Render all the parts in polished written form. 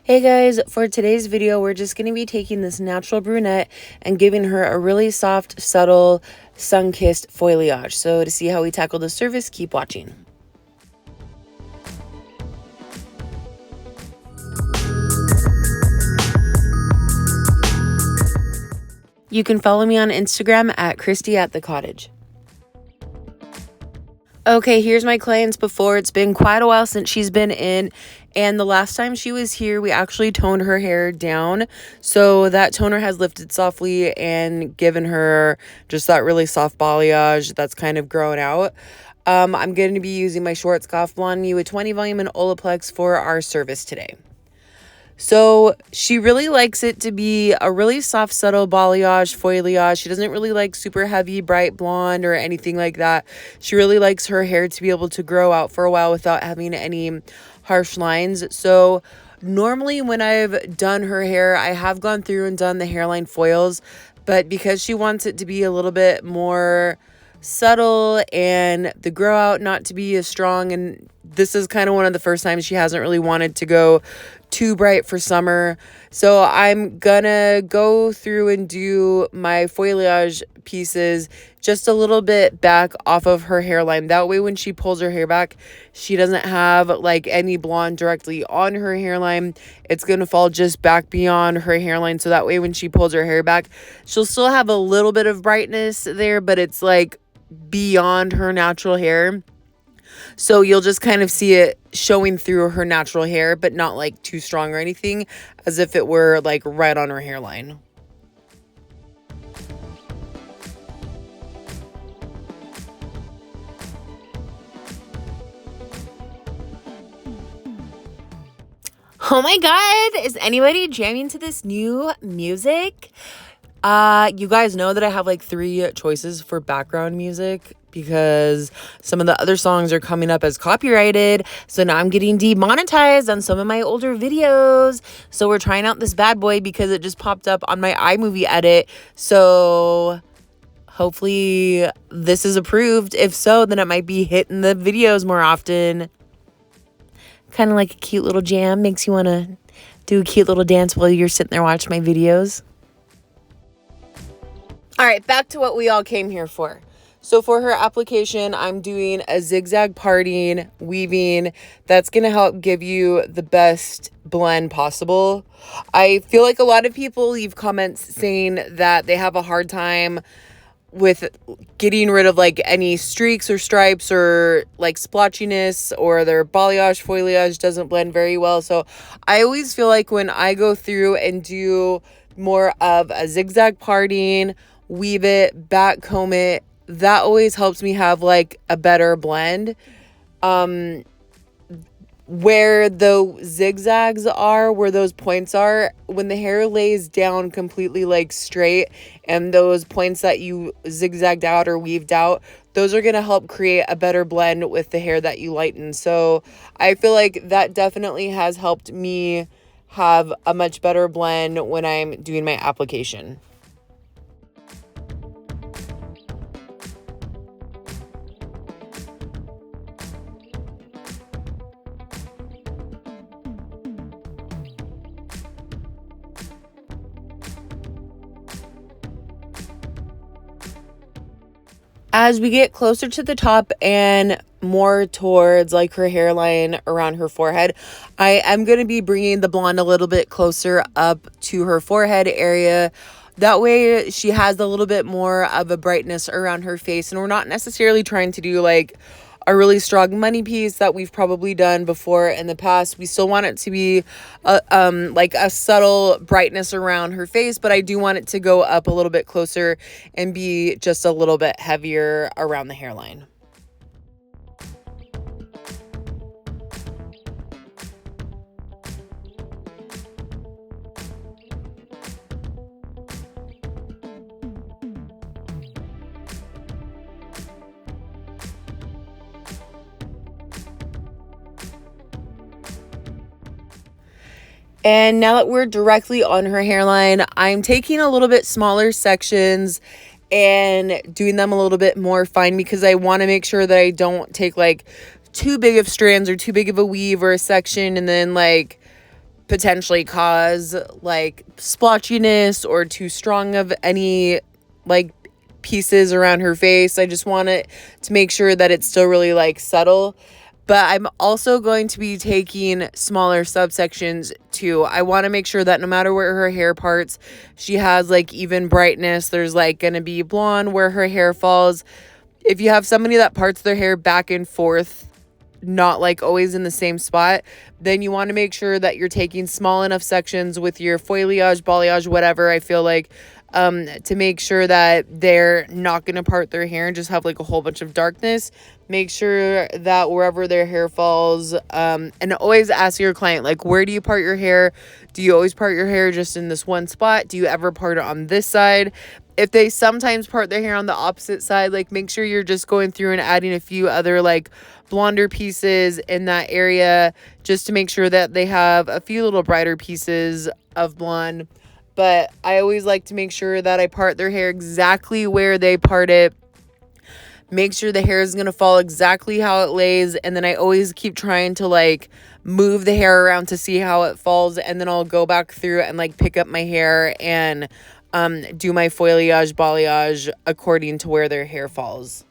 Hey guys, for today's video, we're just going to be taking this natural brunette and giving her a really soft, subtle, sun-kissed foliage. So to see how we tackle the surface, keep watching. You can follow me on Instagram at Christy@thecottage. Okay, here's my clients before. It's been quite a while since she's been in, and the last time she was here, we actually toned her hair down. So that toner has lifted softly and given her just that really soft balayage that's kind of grown out. I'm going to be using my Schwarzkopf Blondie with 20 volume and Olaplex for our service today. So she really likes it to be a really soft, subtle balayage, foliage. She doesn't really like super heavy, bright blonde or anything like that. She really likes her hair to be able to grow out for a while without having any harsh lines. So normally when I've done her hair, I have gone through and done the hairline foils, but because she wants it to be a little bit more subtle and the grow out not to be as strong, and this is kind of one of the first times she hasn't really wanted to go too bright for summer. So I'm gonna go through and do my foliage pieces just a little bit back off of her hairline. That way when she pulls her hair back, she doesn't have like any blonde directly on her hairline. It's gonna fall just back beyond her hairline, so that way when she pulls her hair back, she'll still have a little bit of brightness there, but it's like beyond her natural hair. So you'll just kind of see it showing through her natural hair, but not like too strong or anything, as if it were like right on her hairline. Oh my God, is anybody jamming to this new music? You guys know that I have like 3 choices for background music because some of the other songs are coming up as copyrighted. So now I'm getting demonetized on some of my older videos. So we're trying out this bad boy because it just popped up on my iMovie edit. So hopefully this is approved. If so, then it might be hitting the videos more often. Kind of like a cute little jam. Makes you want to do a cute little dance while you're sitting there watching my videos. All right, back to what we all came here for. So for her application, I'm doing a zigzag parting, weaving. That's going to help give you the best blend possible. I feel like a lot of people leave comments saying that they have a hard time with getting rid of like any streaks or stripes or like splotchiness, or their balayage foliage doesn't blend very well. So I always feel like when I go through and do more of a zigzag parting, weave it, back comb it, that always helps me have like a better blend. Where the zigzags are, where those points are, when the hair lays down completely like straight, and those points that you zigzagged out or weaved out, those are going to help create a better blend with the hair that you lighten. So I feel like that definitely has helped me have a much better blend when I'm doing my application. As we get closer to the top and more towards like her hairline around her forehead, I am going to be bringing the blonde a little bit closer up to her forehead area. That way she has a little bit more of a brightness around her face, and we're not necessarily trying to do like a really strong money piece that we've probably done before in the past. We still want it to be like a subtle brightness around her face, but I do want it to go up a little bit closer and be just a little bit heavier around the hairline. And now that we're directly on her hairline, I'm taking a little bit smaller sections and doing them a little bit more fine, because I want to make sure that I don't take like too big of strands or too big of a weave or a section and then like potentially cause like splotchiness or too strong of any like pieces around her face. I just want it to make sure that it's still really like subtle. But I'm also going to be taking smaller subsections too. I want to make sure that no matter where her hair parts, she has like even brightness. There's like going to be blonde where her hair falls. If you have somebody that parts their hair back and forth, not like always in the same spot, then you want to make sure that you're taking small enough sections with your foilage, balayage, whatever. I feel like to make sure that they're not going to part their hair and just have like a whole bunch of darkness. Make sure that wherever their hair falls, and always ask your client, like, where do you part your hair? Do you always part your hair just in this one spot? Do you ever part it on this side? If they sometimes part their hair on the opposite side, like, make sure you're just going through and adding a few other like blonder pieces in that area just to make sure that they have a few little brighter pieces of blonde. But I always like to make sure that I part their hair exactly where they part it. Make sure the hair is going to fall exactly how it lays. And then I always keep trying to like move the hair around to see how it falls. And then I'll go back through and like pick up my hair and do my foilage, balayage according to where their hair falls.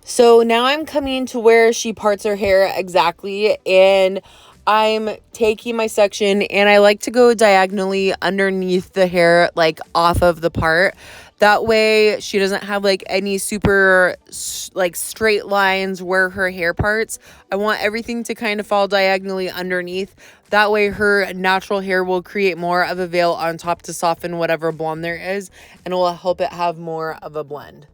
So now I'm coming to where she parts her hair exactly, and I'm taking my section and I like to go diagonally underneath the hair, like off of the part. That way she doesn't have like any super like straight lines where her hair parts. I want everything to kind of fall diagonally underneath. That way her natural hair will create more of a veil on top to soften whatever blonde there is, and it will help it have more of a blend.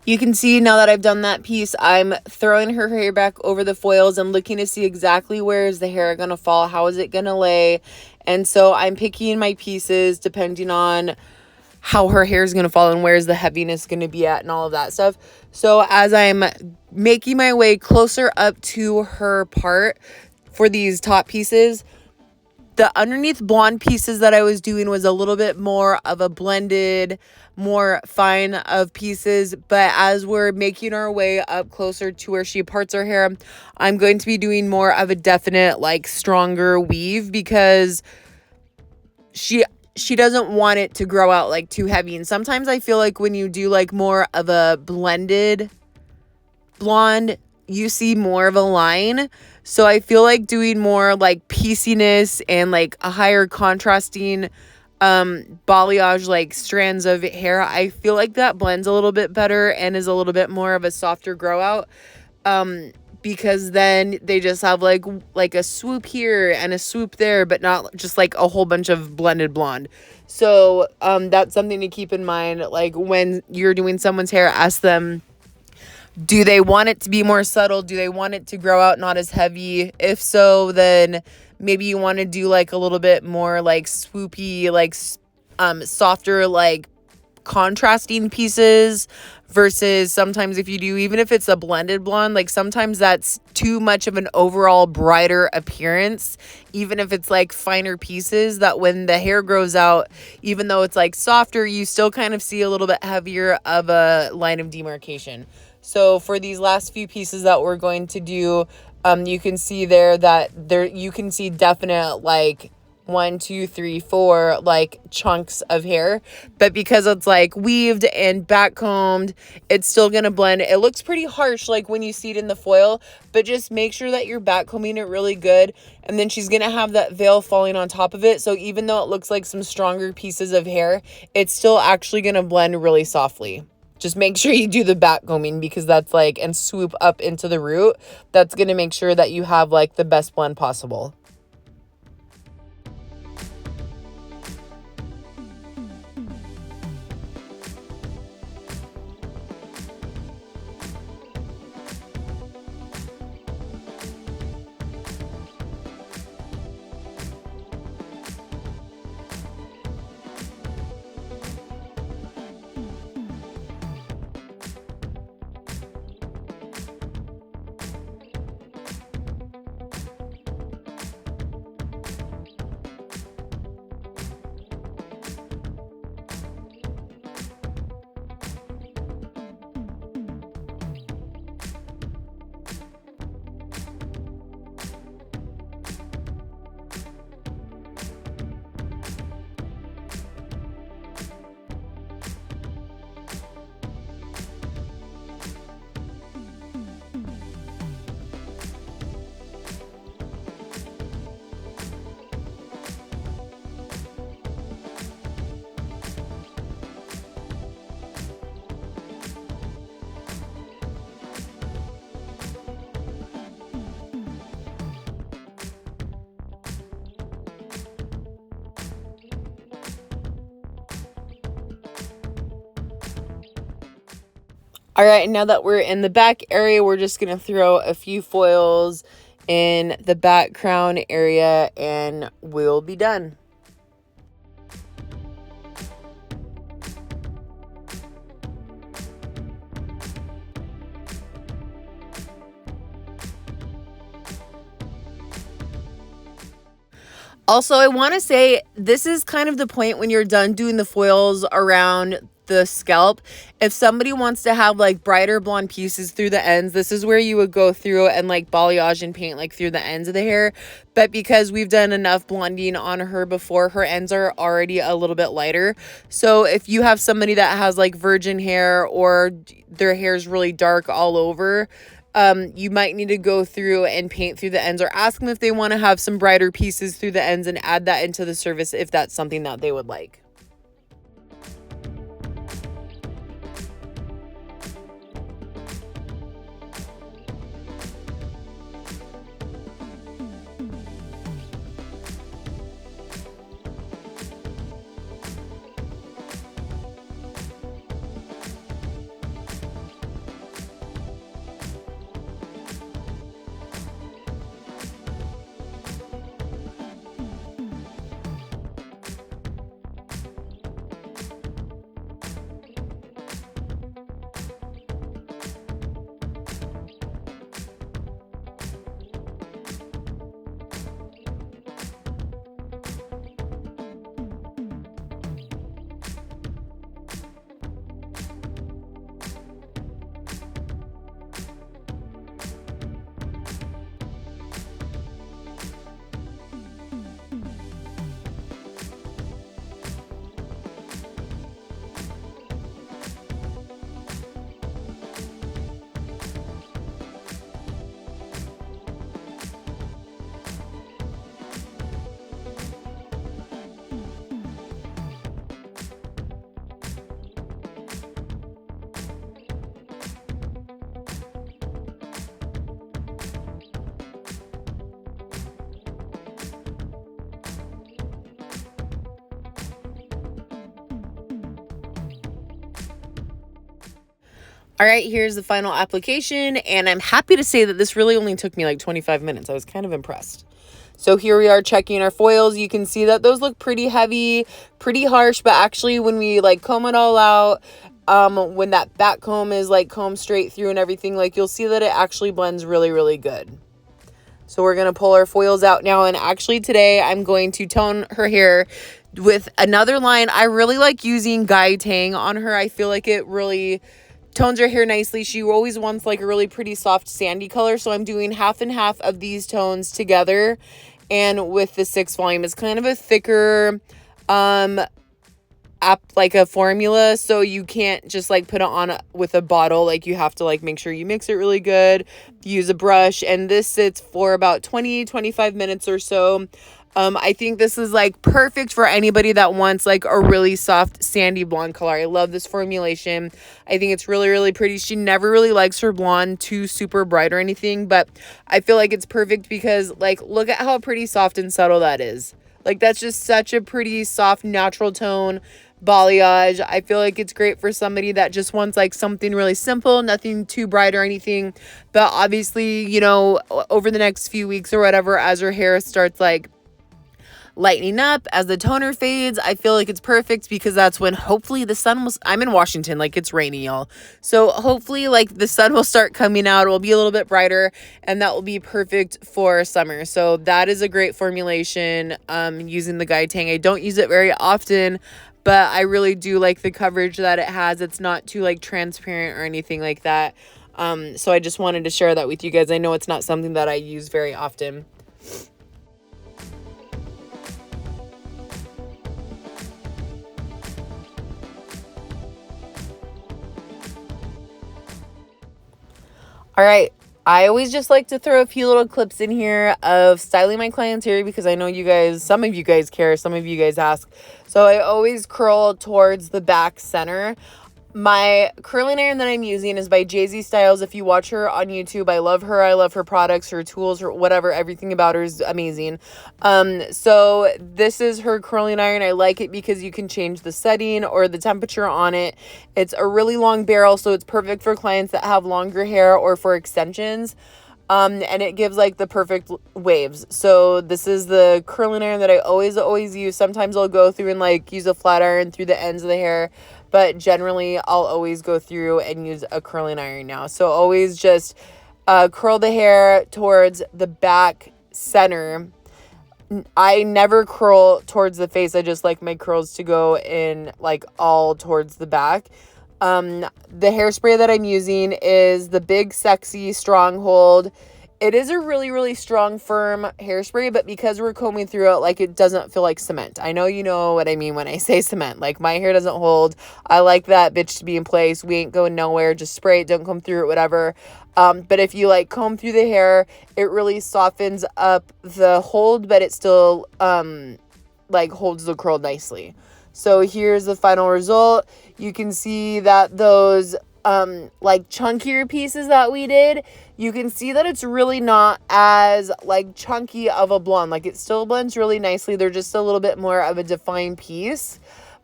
You can see now that I've done that piece, I'm throwing her hair back over the foils and looking to see exactly where is the hair going to fall, how is it going to lay. And so I'm picking my pieces depending on how her hair is going to fall and where's the heaviness going to be at and all of that stuff. So as I'm making my way closer up to her part for these top pieces, the underneath blonde pieces that I was doing was a little bit more of a blended, more fine of pieces. But as we're making our way up closer to where she parts her hair, I'm going to be doing more of a definite, like, stronger weave because she doesn't want it to grow out like too heavy. And sometimes I feel like when you do like more of a blended blonde, you see more of a line. So I feel like doing more like pieciness and like a higher contrasting balayage like strands of hair, I feel like that blends a little bit better and is a little bit more of a softer grow out. Because then they just have like a swoop here and a swoop there, but not just like a whole bunch of blended blonde. So that's something to keep in mind. Like when you're doing someone's hair, ask them, do they want it to be more subtle? Do they want it to grow out not as heavy? If so, then maybe you want to do like a little bit more like swoopy, like softer, like contrasting pieces, versus sometimes if you do, even if it's a blended blonde, like sometimes that's too much of an overall brighter appearance, even if it's like finer pieces, that when the hair grows out, even though it's like softer, you still kind of see a little bit heavier of a line of demarcation. So for these last few pieces that we're going to do, you can see that you can see definite like 1, 2, 3, 4 like chunks of hair, but because it's like weaved and back combed, it's still gonna blend. It looks pretty harsh like when you see it in the foil, but just make sure that you're back combing it really good. And then she's gonna have that veil falling on top of it, so even though it looks like some stronger pieces of hair, it's still actually gonna blend really softly. Just make sure you do the back combing, because that's like, and swoop up into the root. That's gonna make sure that you have like the best blend possible. All right, now that we're in the back area, we're just going to throw a few foils in the back crown area and we'll be done. Also, I want to say this is kind of the point when you're done doing the foils around the scalp. If somebody wants to have like brighter blonde pieces through the ends, this is where you would go through and like balayage and paint like through the ends of the hair. But because we've done enough blonding on her before, her ends are already a little bit lighter. So if you have somebody that has like virgin hair or their hair is really dark all over, you might need to go through and paint through the ends, or ask them if they want to have some brighter pieces through the ends and add that into the service if that's something that they would like. All right, here's the final application, and I'm happy to say that this really only took me like 25 minutes. I was kind of impressed. So here we are checking our foils. You can see that those look pretty heavy, pretty harsh, but actually when we like comb it all out, when that back comb is like combed straight through and everything, like you'll see that it actually blends really, really good. So we're going to pull our foils out now, and actually today I'm going to tone her hair with another line. I really like using Gai Tang on her. I feel like it really tones her hair nicely. She always wants like a really pretty soft sandy color, so I'm doing half and half of these tones together. And with the 6 volume, it's kind of a thicker like a formula, so you can't just like put it on with a bottle. Like you have to like make sure you mix it really good, use a brush, and this sits for about 20-25 minutes or so. I think this is like perfect for anybody that wants like a really soft sandy blonde color. I love this formulation. I think it's really, really pretty. She never really likes her blonde too super bright or anything, but I feel like it's perfect because like look at how pretty soft and subtle that is. Like that's just such a pretty soft natural tone balayage. I feel like it's great for somebody that just wants like something really simple, nothing too bright or anything. But obviously, you know, over the next few weeks or whatever, as her hair starts like lightening up, as the toner fades, I feel like it's perfect because that's when hopefully the sun will, I'm in Washington, like it's rainy, y'all. So hopefully like the sun will start coming out, it will be a little bit brighter, and that will be perfect for summer. So that is a great formulation using the Gai Tang. I don't use it very often, but I really do like the coverage that it has. It's not too like transparent or anything like that. So I just wanted to share that with you guys. I know it's not something that I use very often. All right, I always just like to throw a few little clips in here of styling my clients' hair because I know you guys, some of you guys care, some of you guys ask. So I always curl towards the back center. My curling iron that I'm using is by Jay-Z Styles. If you watch her on YouTube, I love her. I love her products, her tools, her whatever. Everything about her is amazing. So this is her curling iron. I like it because you can change the setting or the temperature on it. It's a really long barrel, so it's perfect for clients that have longer hair or for extensions. And it gives like the perfect waves. So this is the curling iron that I always use. Sometimes I'll go through and like use a flat iron through the ends of the hair, but generally I'll always go through and use a curling iron now. So always just curl the hair towards the back center. I never curl towards the face. I just like my curls to go in like all towards the back. The hairspray that I'm using is the Big Sexy Stronghold. It is a really, really strong, firm hairspray, but because we're combing through it, like it doesn't feel like cement. I know you know what I mean when I say cement. Like my hair doesn't hold. I like that bitch to be in place. We ain't going nowhere. Just spray it. Don't comb through it, whatever. But if you like comb through the hair, it really softens up the hold, but it still like holds the curl nicely. So here's the final result. You can see that those like chunkier pieces that we did, you can see that it's really not as like chunky of a blonde. Like it still blends really nicely. They're just a little bit more of a defined piece,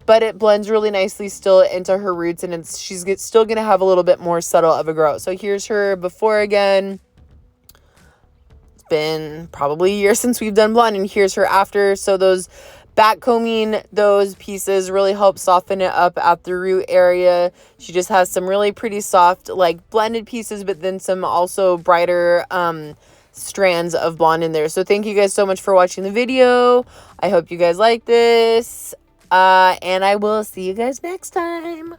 but it blends really nicely still into her roots, and she's still gonna have a little bit more subtle of a grow. So here's her before again. It's been probably a year since we've done blonde, and here's her after. So those back combing, those pieces really help soften it up at the root area. She just has some really pretty soft like blended pieces, but then some also brighter strands of blonde in there. So thank you guys so much for watching the video. I hope you guys like this, and I will see you guys next time.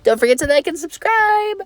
Don't forget to like and subscribe.